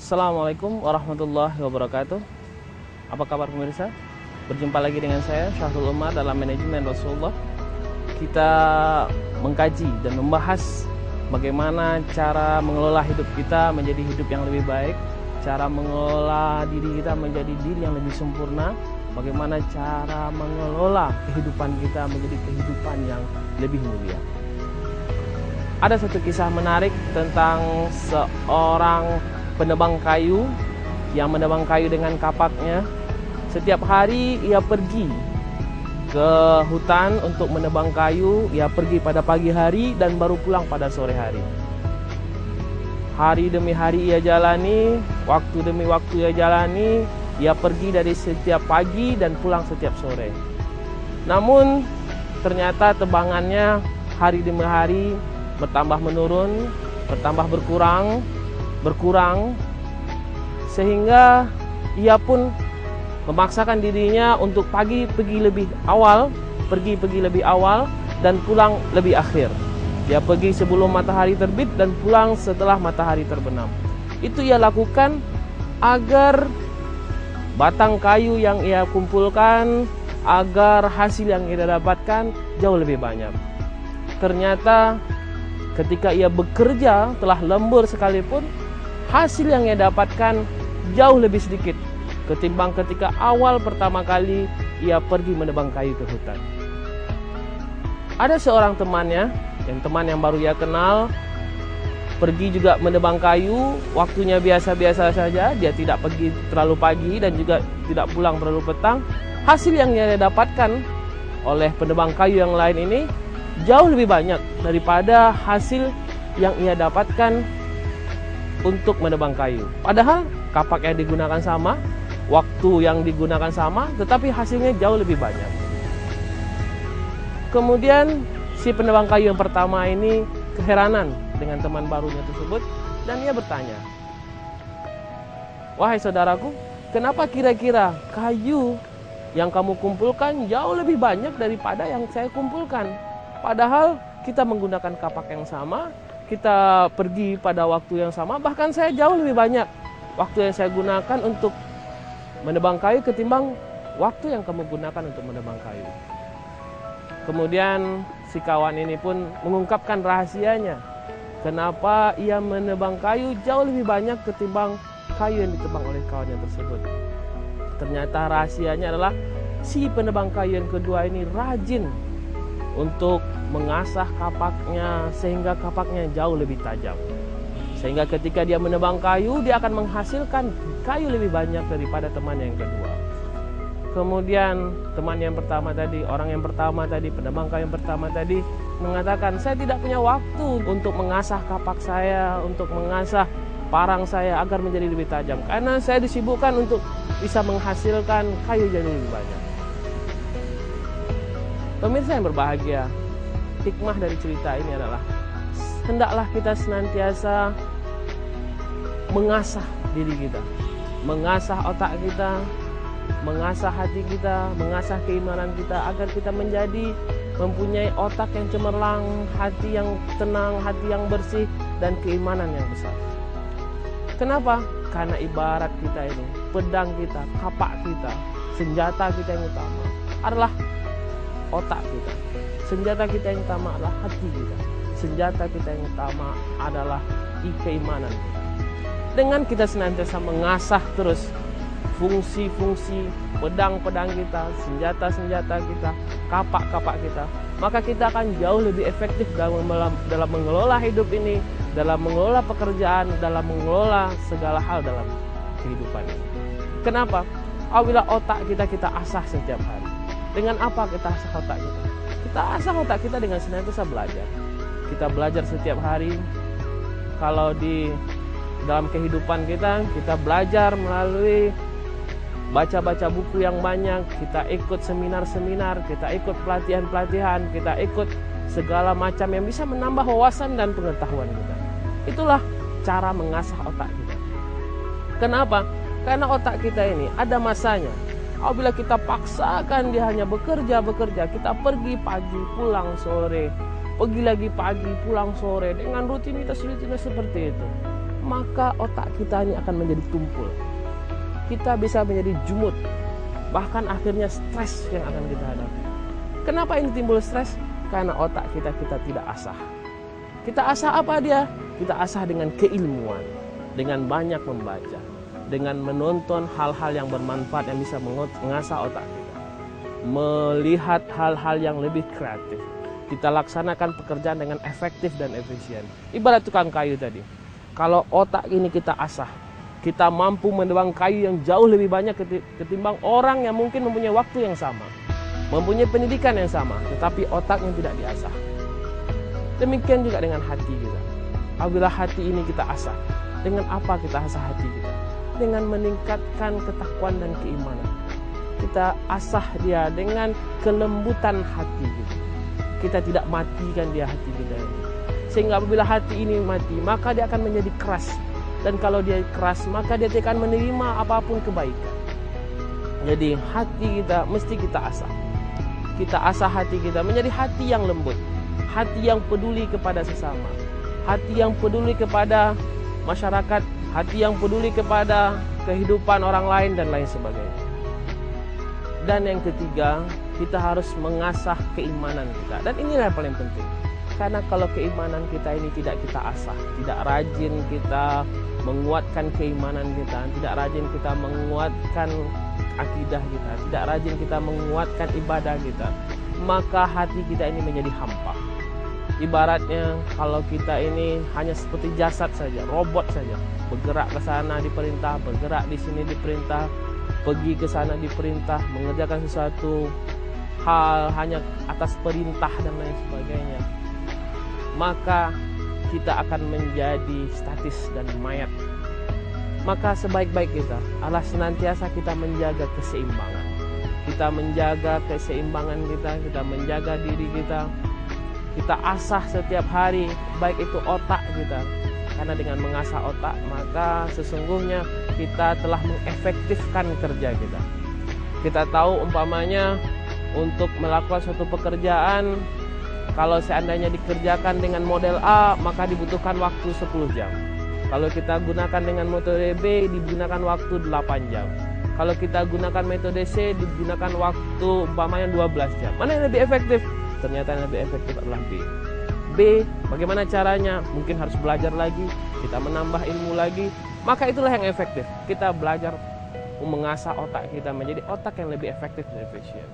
Assalamualaikum warahmatullahi wabarakatuh. Apa kabar pemirsa? Berjumpa lagi dengan saya Syahrul Umar dalam Manajemen Rasulullah. Kita mengkaji dan membahas bagaimana cara mengelola hidup kita menjadi hidup yang lebih baik, cara mengelola diri kita menjadi diri yang lebih sempurna, bagaimana cara mengelola kehidupan kita menjadi kehidupan yang lebih mulia. Ada satu kisah menarik tentang seorang penebang kayu yang menebang kayu dengan kapaknya. Setiap hari ia pergi ke hutan untuk menebang kayu. Ia pergi pada pagi hari dan baru pulang pada sore hari. Hari demi hari ia jalani, waktu demi waktu ia jalani. Ia pergi dari setiap pagi dan pulang setiap sore. Namun ternyata tebangannya hari demi hari bertambah menurun, bertambah berkurang, sehingga ia pun memaksakan dirinya untuk pergi lebih awal dan pulang lebih akhir. Dia pergi sebelum matahari terbit dan pulang setelah matahari terbenam. Itu ia lakukan agar batang kayu yang ia kumpulkan, agar hasil yang ia dapatkan jauh lebih banyak. Ternyata ketika ia bekerja telah lembur sekalipun, hasil yang ia dapatkan jauh lebih sedikit ketimbang ketika awal pertama kali ia pergi menebang kayu ke hutan. Ada seorang temannya, teman yang baru ia kenal, pergi juga menebang kayu, waktunya biasa-biasa saja, dia tidak pergi terlalu pagi dan juga tidak pulang terlalu petang. Hasil yang ia dapatkan oleh penebang kayu yang lain ini jauh lebih banyak daripada hasil yang ia dapatkan untuk menebang kayu. Padahal kapak yang digunakan sama, waktu yang digunakan sama, tetapi hasilnya jauh lebih banyak. Kemudian si penebang kayu yang pertama ini keheranan dengan teman barunya tersebut, dan ia bertanya, "Wahai saudaraku, kenapa kira-kira kayu yang kamu kumpulkan jauh lebih banyak daripada yang saya kumpulkan? Padahal kita menggunakan kapak yang sama, kita pergi pada waktu yang sama, bahkan saya jauh lebih banyak waktu yang saya gunakan untuk menebang kayu ketimbang waktu yang kamu gunakan untuk menebang kayu." Kemudian si kawan ini pun mengungkapkan rahasianya. Kenapa ia menebang kayu jauh lebih banyak ketimbang kayu yang ditebang oleh kawannya tersebut. Ternyata rahasianya adalah si penebang kayu yang kedua ini rajin untuk mengasah kapaknya sehingga kapaknya jauh lebih tajam. Sehingga ketika dia menebang kayu, dia akan menghasilkan kayu lebih banyak daripada teman yang kedua. Kemudian teman yang pertama tadi, orang yang pertama tadi, penebang kayu yang pertama tadi mengatakan, "Saya tidak punya waktu untuk mengasah kapak saya, untuk mengasah parang saya agar menjadi lebih tajam. Karena saya disibukkan untuk bisa menghasilkan kayu jadi lebih banyak." Pemirsa yang berbahagia, hikmah dari cerita ini adalah hendaklah kita senantiasa mengasah diri kita, mengasah otak kita, mengasah hati kita, mengasah keimanan kita agar kita mempunyai otak yang cemerlang, hati yang tenang, hati yang bersih, dan keimanan yang besar. Kenapa? Karena ibarat kita ini, pedang kita, kapak kita, senjata kita yang utama adalah otak kita. Senjata kita yang utama adalah hati kita. Senjata kita yang utama adalah keimanan kita. Dengan kita senantiasa mengasah terus fungsi-fungsi pedang-pedang kita, senjata-senjata kita, kapak-kapak kita, maka kita akan jauh lebih efektif dalam mengelola hidup ini, dalam mengelola pekerjaan, dalam mengelola segala hal dalam kehidupan ini. Kenapa? Apabila otak kita asah setiap hari. Dengan apa kita asah otak kita? Kita asah otak kita dengan senantiasa belajar. Kita belajar setiap hari. Kalau di dalam kehidupan kita belajar melalui baca-baca buku yang banyak, kita ikut seminar-seminar, kita ikut pelatihan-pelatihan, kita ikut segala macam yang bisa menambah wawasan dan pengetahuan kita. Itulah cara mengasah otak kita. Kenapa? Karena otak kita ini ada masanya. Apabila kita paksakan dia hanya bekerja, kita pergi pagi, pulang sore, pergi lagi pagi, pulang sore, dengan rutinitas seperti itu, maka otak kita ini akan menjadi tumpul. Kita bisa menjadi jumut, bahkan akhirnya stres yang akan kita hadapi. Kenapa ini timbul stres? Karena otak kita tidak asah. Kita asah apa dia? Kita asah dengan keilmuan, dengan banyak membaca, dengan menonton hal-hal yang bermanfaat yang bisa mengasah otak kita, melihat hal-hal yang lebih kreatif. Kita laksanakan pekerjaan dengan efektif dan efisien. Ibarat tukang kayu tadi. Kalau otak ini kita asah, kita mampu menebang kayu yang jauh lebih banyak ketimbang orang yang mungkin mempunyai waktu yang sama, mempunyai pendidikan yang sama, tetapi otaknya tidak diasah. Demikian juga dengan hati kita. Apabila hati ini kita asah, dengan apa kita asah hati kita? Dengan meningkatkan ketakwaan dan keimanan. Kita asah dia dengan kelembutan hati kita. Kita tidak matikan dia hati kita ini. Sehingga apabila hati ini mati, maka dia akan menjadi keras. Dan kalau dia keras, maka dia tidak akan menerima apapun kebaikan. Jadi hati kita mesti kita asah. Kita asah hati kita menjadi hati yang lembut, hati yang peduli kepada sesama, hati yang peduli kepada masyarakat, hati yang peduli kepada kehidupan orang lain dan lain sebagainya. Dan yang ketiga, kita harus mengasah keimanan kita. Dan inilah yang paling penting. Karena kalau keimanan kita ini tidak kita asah, tidak rajin kita menguatkan keimanan kita, tidak rajin kita menguatkan akidah kita, tidak rajin kita menguatkan ibadah kita, maka hati kita ini menjadi hampa. Ibaratnya kalau kita ini hanya seperti jasad saja, robot saja, bergerak ke sana diperintah, bergerak di sini diperintah, pergi ke sana diperintah, mengerjakan sesuatu hal hanya atas perintah dan lain sebagainya, maka kita akan menjadi statis dan mayat. Maka sebaik-baik kita adalah senantiasa kita menjaga keseimbangan. Kita menjaga keseimbangan kita menjaga diri kita. Kita asah setiap hari, baik itu otak kita. Karena dengan mengasah otak, maka sesungguhnya kita telah mengefektifkan kerja kita. Kita tahu umpamanya untuk melakukan suatu pekerjaan, kalau seandainya dikerjakan dengan model A, maka dibutuhkan waktu 10 jam. Kalau kita gunakan dengan metode B, digunakan waktu 8 jam. Kalau kita gunakan metode C, digunakan waktu umpamanya 12 jam. Mana yang lebih efektif? Ternyata yang lebih efektif adalah B. B, bagaimana caranya? Mungkin harus belajar lagi, kita menambah ilmu lagi. Maka itulah yang efektif. Kita belajar mengasah otak kita menjadi otak yang lebih efektif dan efisien.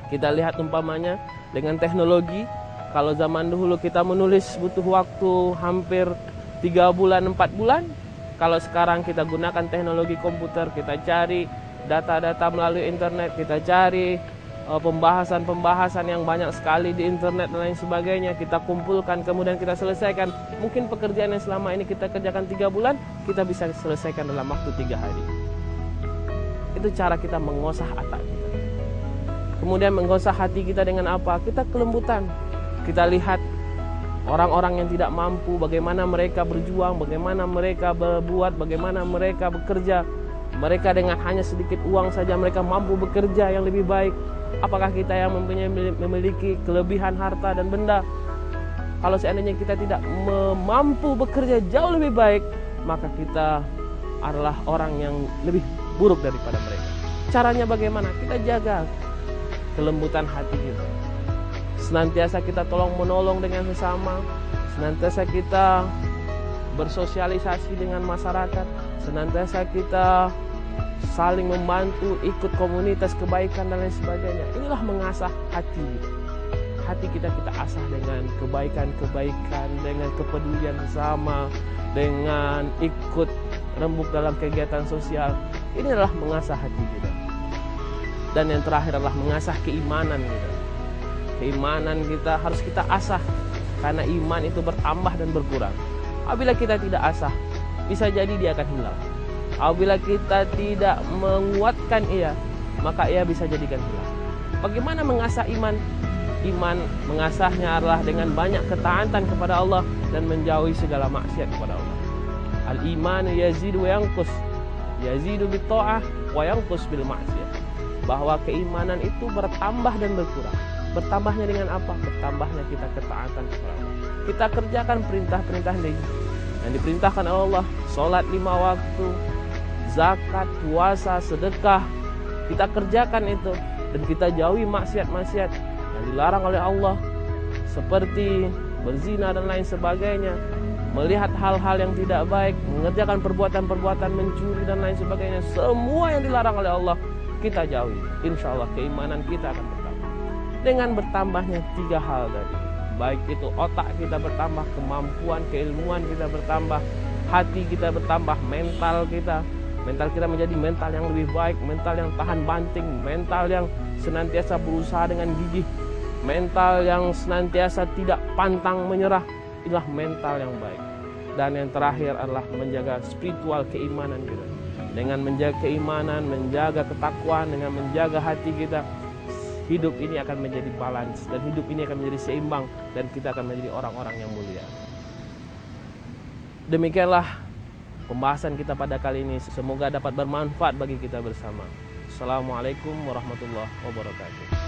Kita lihat umpamanya dengan teknologi. Kalau zaman dulu kita menulis butuh waktu hampir 3 bulan, 4 bulan. Kalau sekarang kita gunakan teknologi komputer, kita cari data-data melalui internet, kita cari pembahasan-pembahasan yang banyak sekali di internet dan lain sebagainya, kita kumpulkan, kemudian kita selesaikan. Mungkin pekerjaan yang selama ini kita kerjakan 3 bulan, kita bisa selesaikan dalam waktu 3 hari. Itu cara kita mengosah otak kita. Kemudian mengosah hati kita dengan apa? Kita kelembutan. Kita lihat orang-orang yang tidak mampu, bagaimana mereka berjuang, bagaimana mereka berbuat, bagaimana mereka bekerja. Mereka dengan hanya sedikit uang saja mereka mampu bekerja yang lebih baik. Apakah kita yang memiliki kelebihan harta dan benda? Kalau seandainya kita tidak mampu bekerja jauh lebih baik, maka kita adalah orang yang lebih buruk daripada mereka. Caranya bagaimana? Kita jaga kelembutan hati kita. Senantiasa kita tolong-menolong dengan sesama, senantiasa kita bersosialisasi dengan masyarakat, senantiasa kita saling membantu, ikut komunitas kebaikan dan lain sebagainya. Inilah mengasah hati. Hati kita asah dengan kebaikan-kebaikan, dengan kepedulian sesama, dengan ikut rembuk dalam kegiatan sosial. Ini adalah mengasah hati kita. Dan yang terakhir adalah mengasah keimanan kita. Keimanan kita harus kita asah, karena iman itu bertambah dan berkurang. Apabila kita tidak asah, bisa jadi dia akan hilang. Apabila kita tidak menguatkan ia, maka ia bisa jadikan hilang. Bagaimana mengasah iman? Iman mengasahnya adalah dengan banyak ketaatan kepada Allah dan menjauhi segala maksiat kepada Allah. Al-imanu yazidu wa yanqus. Yazidu bit-tha'ah wa yanqus bil maksiat. Bahwa keimanan itu bertambah dan berkurang. Bertambahnya dengan apa? Bertambahnya kita ketaatan kepada Allah. Kita kerjakan perintah-perintah yang diperintahkan oleh Allah, sholat 5 waktu, zakat, puasa, sedekah, kita kerjakan itu, dan kita jauhi maksiat-maksiat yang dilarang oleh Allah, seperti berzina dan lain sebagainya, melihat hal-hal yang tidak baik, mengerjakan perbuatan-perbuatan mencuri dan lain sebagainya. Semua yang dilarang oleh Allah kita jauhi. Insya Allah keimanan kita akan bertambah. Dengan bertambahnya 3 hal tadi, baik itu otak kita bertambah, kemampuan, keilmuan kita bertambah, hati kita bertambah, mental kita menjadi mental yang lebih baik, mental yang tahan banting, mental yang senantiasa berusaha dengan gigih, mental yang senantiasa tidak pantang menyerah. Inilah mental yang baik. Dan yang terakhir adalah menjaga spiritual, keimanan kita. Dengan menjaga keimanan, menjaga ketakwaan, dengan menjaga hati kita, hidup ini akan menjadi balance, dan hidup ini akan menjadi seimbang, dan kita akan menjadi orang-orang yang mulia. Demikianlah pembahasan kita pada kali ini. Semoga dapat bermanfaat bagi kita bersama. Assalamualaikum warahmatullahi wabarakatuh.